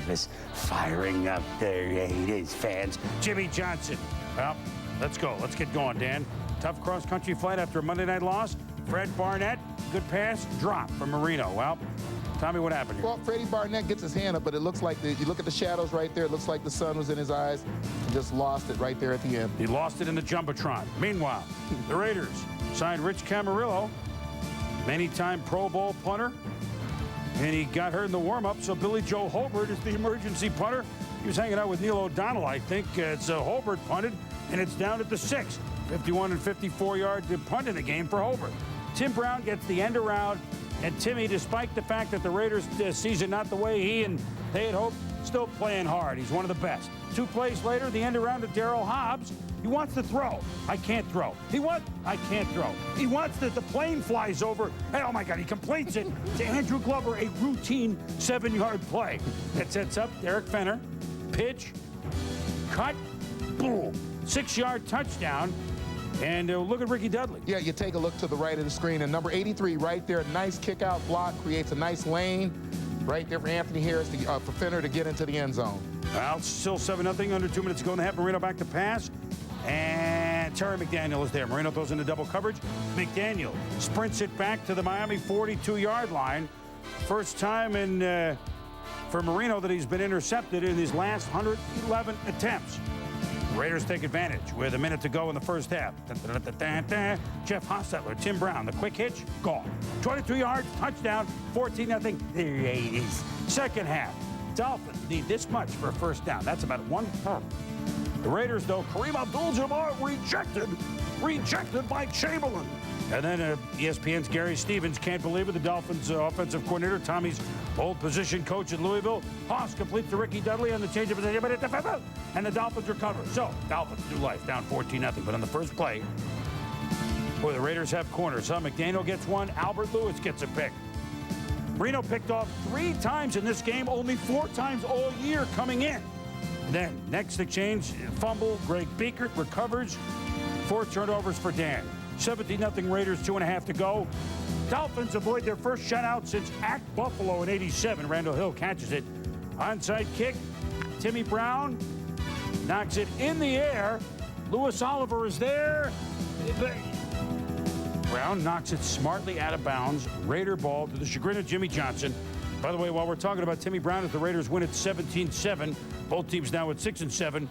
Davis firing up their Raiders fans. Jimmy Johnson. Well, let's go. Let's get going, Dan. Tough cross-country flight after a Monday night loss. Fred Barnett, good pass, drop from Marino. Well, Tommy, what happened here? Well, Freddie Barnett gets his hand up, but it looks like you look at the shadows right there. It looks like the sun was in his eyes and just lost it right there at the end. He lost it in the Jumbotron. Meanwhile, the Raiders signed Rich Camarillo, many-time Pro Bowl punter, and he got hurt in the warm-up, so Billy Joe Holbert is the emergency punter. He was hanging out with Neil O'Donnell, I think. It's Holbert punted, and it's down at the 6. 51 and 54-yard punt in the game for Holbert. Tim Brown gets the end around, and Timmy, despite the fact that the Raiders season not the way he and they had hoped, still playing hard. He's one of the best. 2 plays later, the end around to Darryl Hobbs. He wants to throw. I can't throw. I can't throw. He wants the plane flies over, and oh my God, he completes it to Andrew Glover, a routine 7-yard play that sets up Derek Fenner. Pitch, cut, boom, 6-yard touchdown. And look at Ricky Dudley. Yeah, you take a look to the right of the screen, and number 83 right there, nice kick-out block, creates a nice lane right there for Anthony Harris, for Fenner to get into the end zone. Well, still 7-0, under 2 minutes to go in the half. Marino back to pass, and Terry McDaniel is there. Marino throws into double coverage. McDaniel sprints it back to the Miami 42-yard line. First time for Marino that he's been intercepted in his last 111 attempts. Raiders take advantage with a minute to go in the first half. Jeff Hostetler, Tim Brown, the quick hitch, gone. 22 yards, touchdown, 14-0. The Raiders. Second half, Dolphins need this much for a first down. That's about 1 punt. The Raiders, though, Kareem Abdul-Jabbar rejected by Chamberlain. And then ESPN's Gary Stevens can't believe it. The Dolphins offensive coordinator, Tommy's old position coach at Louisville. Haas completes to Ricky Dudley on the change of position, and the Dolphins recover. So, Dolphins do life, down 14-0. But on the first play, boy, the Raiders have corners. McDaniel gets one. Albert Lewis gets a pick. Marino picked off 3 times in this game, only 4 times all year coming in. Then, next exchange, fumble. Greg Beekert recovers. 4 turnovers for Dan. 17-0 Raiders, 2.5 to go. Dolphins avoid their first shutout since at Buffalo in '87. Randall Hill catches it. Onside kick. Timmy Brown knocks it in the air. Louis Oliver is there. Brown knocks it smartly out of bounds. Raider ball to the chagrin of Jimmy Johnson. By the way, while we're talking about Timmy Brown, as the Raiders win at 17-7, both teams now at 6-7.